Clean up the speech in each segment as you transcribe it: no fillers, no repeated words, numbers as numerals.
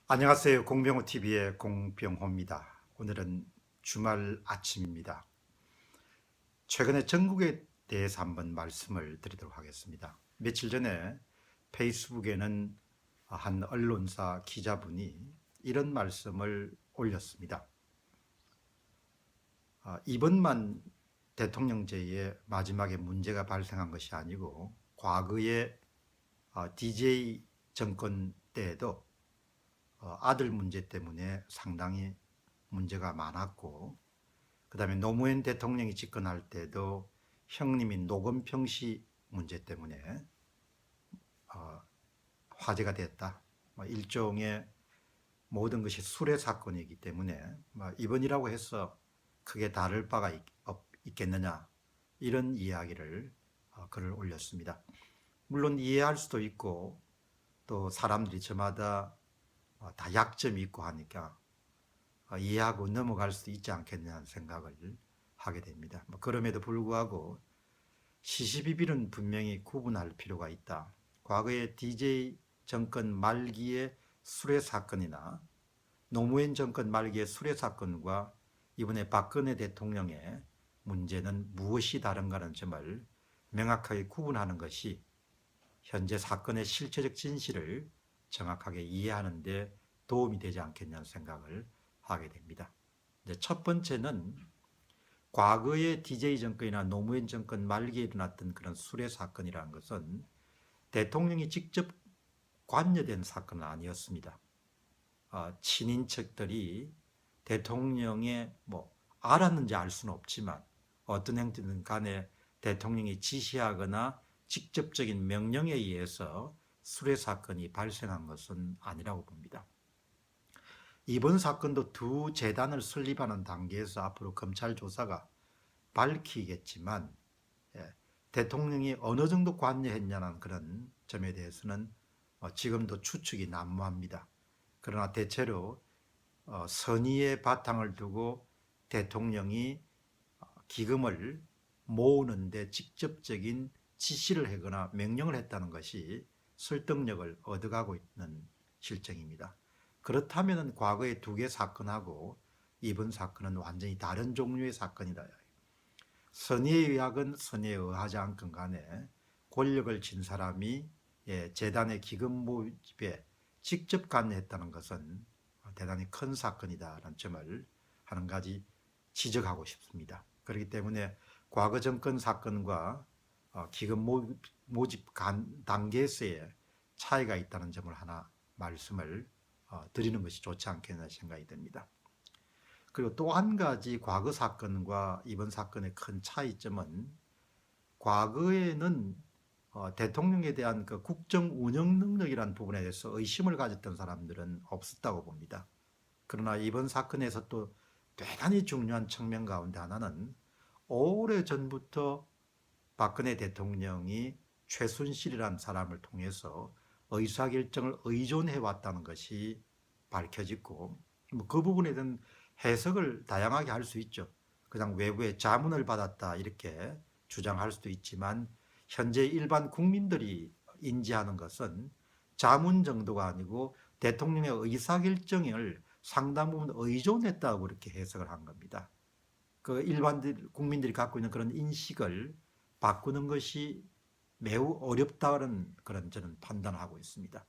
안녕하세요. 공병호 TV의 공병호입니다. 오늘은 주말 아침입니다. 최근에 전국에 대해서 한번 말씀을 드리도록 하겠습니다. 며칠 전에 페이스북에는 한 언론사 기자분이 이런 말씀을 올렸습니다. 이번만 대통령제의 마지막에 문제가 발생한 것이 아니고 과거에 DJ 정권 때에도 아들 문제 때문에 상당히 문제가 많았고, 그 다음에 노무현 대통령이 집권할 때도 형님인 노건평 씨 문제 때문에 화제가 됐다. 일종의 모든 것이 수레 사건이기 때문에 이번이라고 해서 크게 다를 바가 있겠느냐, 이런 이야기를 글을 올렸습니다. 물론 이해할 수도 있고 또 사람들이 저마다 다 약점이 있고 하니까 이해하고 넘어갈 수도 있지 않겠냐는 생각을 하게 됩니다. 그럼에도 불구하고 시시비비는 분명히 구분할 필요가 있다. 과거의 DJ 정권 말기의 수뢰 사건이나 노무현 정권 말기의 수뢰 사건과 이번에 박근혜 대통령의 문제는 무엇이 다른가는 점을 명확하게 구분하는 것이 현재 사건의 실체적 진실을 정확하게 이해하는 데 도움이 되지 않겠냐는 생각을 하게 됩니다. 첫 번째는 과거의 DJ 정권이나 노무현 정권 말기에 일어났던 그런 수뢰 사건이라는 것은 대통령이 직접 관여된 사건은 아니었습니다. 친인척들이 대통령의 알았는지 알 수는 없지만 어떤 행태든 간에 대통령이 지시하거나 직접적인 명령에 의해서 수뢰 사건이 발생한 것은 아니라고 봅니다. 이번 사건도 두 재단을 설립하는 단계에서 앞으로 검찰 조사가 밝히겠지만 대통령이 어느 정도 관여했냐는 그런 점에 대해서는 지금도 추측이 난무합니다. 그러나 대체로 선의의 바탕을 두고 대통령이 기금을 모으는데 직접적인 지시를 하거나 명령을 했다는 것이 설득력을 얻어가고 있는 실정입니다. 그렇다면 과거의 두 개 사건하고 이번 사건은 완전히 다른 종류의 사건이다. 선의에 의하건 선의에 의하지 않건 간에 권력을 쥔 사람이 재단의 기금 모집에 직접 관여했다는 것은 대단히 큰 사건이다라는 점을 한 가지 지적하고 싶습니다. 그렇기 때문에 과거 정권 사건과 기금 모집 단계에서의 차이가 있다는 점을 하나 말씀을 드리는 것이 좋지 않겠나 생각이 듭니다. 그리고 또 한 가지 과거 사건과 이번 사건의 큰 차이점은 과거에는 대통령에 대한 그 국정 운영 능력이라는 부분에 대해서 의심을 가졌던 사람들은 없었다고 봅니다. 그러나 이번 사건에서 또 대단히 중요한 측면 가운데 하나는 오래전부터 박근혜 대통령이 최순실이라는 사람을 통해서 의사결정을 의존해 왔다는 것이 밝혀지고, 그 부분에 대한 해석을 다양하게 할 수 있죠. 그냥 외부의 자문을 받았다 이렇게 주장할 수도 있지만 현재 일반 국민들이 인지하는 것은 자문 정도가 아니고 대통령의 의사결정을 상당 부분 의존했다고 그렇게 해석을 한 겁니다. 그 일반 국민들이 갖고 있는 그런 인식을 바꾸는 것이 매우 어렵다는 그런 저는 판단을 하고 있습니다.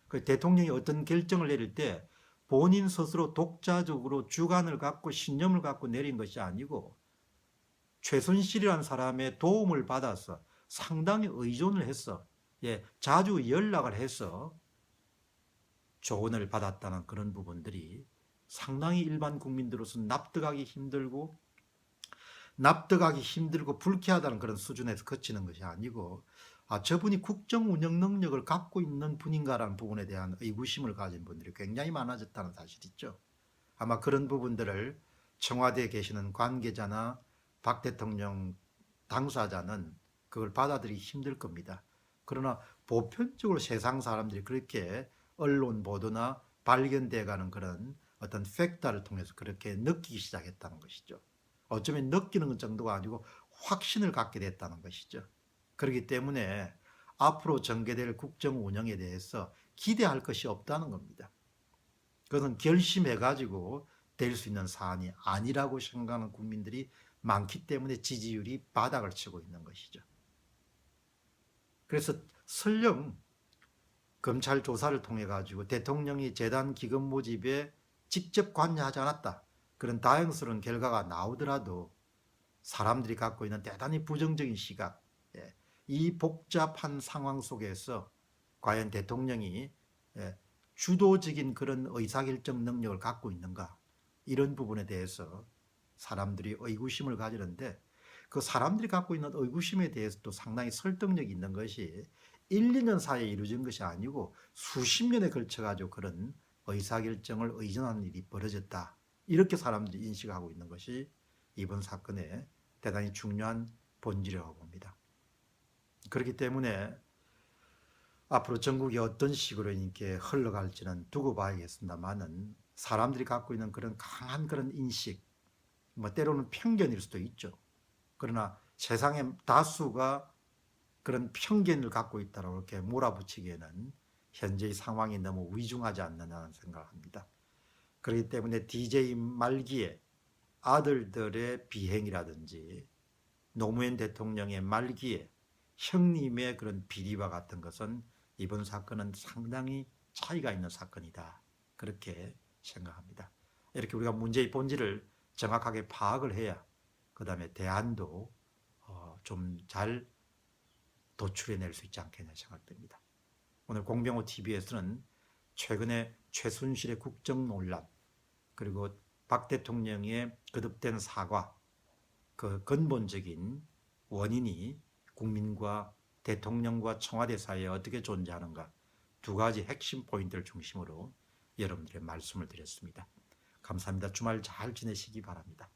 그 대통령이 어떤 결정을 내릴 때 본인 스스로 독자적으로 주관을 갖고 신념을 갖고 내린 것이 아니고 최순실이라는 사람의 도움을 받아서 상당히 의존을 해서 자주 연락을 해서 조언을 받았다는 그런 부분들이 상당히 일반 국민들로서 납득하기 힘들고 불쾌하다는 그런 수준에서 그치는 것이 아니고 저분이 국정 운영 능력을 갖고 있는 분인가라는 부분에 대한 의구심을 가진 분들이 굉장히 많아졌다는 사실이죠. 아마 그런 부분들을 청와대에 계시는 관계자나 박 대통령 당사자는 그걸 받아들이기 힘들 겁니다. 그러나 보편적으로 세상 사람들이 그렇게 언론 보도나 발견돼가는 그런 어떤 팩터를 통해서 그렇게 느끼기 시작했다는 것이죠. 어쩌면 느끼는 정도가 아니고 확신을 갖게 됐다는 것이죠. 그렇기 때문에 앞으로 전개될 국정 운영에 대해서 기대할 것이 없다는 겁니다. 그것은 결심해가지고 될 수 있는 사안이 아니라고 생각하는 국민들이 많기 때문에 지지율이 바닥을 치고 있는 것이죠. 그래서 설령 검찰 조사를 통해 가지고 대통령이 재단 기금 모집에 직접 관여하지 않았다, 그런 다행스러운 결과가 나오더라도 사람들이 갖고 있는 대단히 부정적인 시각, 이 복잡한 상황 속에서 과연 대통령이 주도적인 그런 의사결정 능력을 갖고 있는가, 이런 부분에 대해서 사람들이 의구심을 가지는데, 그 사람들이 갖고 있는 의구심에 대해서도 상당히 설득력이 있는 것이 1, 2년 사이에 이루어진 것이 아니고 수십 년에 걸쳐 가지고 그런 의사결정을 의존하는 일이 벌어졌다, 이렇게 사람들이 인식하고 있는 것이 이번 사건의 대단히 중요한 본질이라고 봅니다. 그렇기 때문에 앞으로 전국이 어떤 식으로 이렇게 흘러갈지는 두고 봐야겠습니다만은, 사람들이 갖고 있는 그런 강한 그런 인식, 뭐 때로는 편견일 수도 있죠. 그러나 세상의 다수가 그런 편견을 갖고 있다고 이렇게 몰아붙이기에는 현재의 상황이 너무 위중하지 않느냐는 생각을 합니다. 그렇기 때문에 DJ 말기에 아들들의 비행이라든지 노무현 대통령의 말기에 형님의 그런 비리와 같은 것은 이번 사건은 상당히 차이가 있는 사건이다, 그렇게 생각합니다. 이렇게 우리가 문제의 본질을 정확하게 파악을 해야 그 다음에 대안도 좀 잘 도출해낼 수 있지 않겠냐 생각됩니다. 오늘 공병호 TV에서는 최근에 최순실의 국정 논란, 그리고 박 대통령의 거듭된 사과, 그 근본적인 원인이 국민과 대통령과 청와대 사이에 어떻게 존재하는가, 두 가지 핵심 포인트를 중심으로 여러분들의 말씀을 드렸습니다. 감사합니다. 주말 잘 지내시기 바랍니다.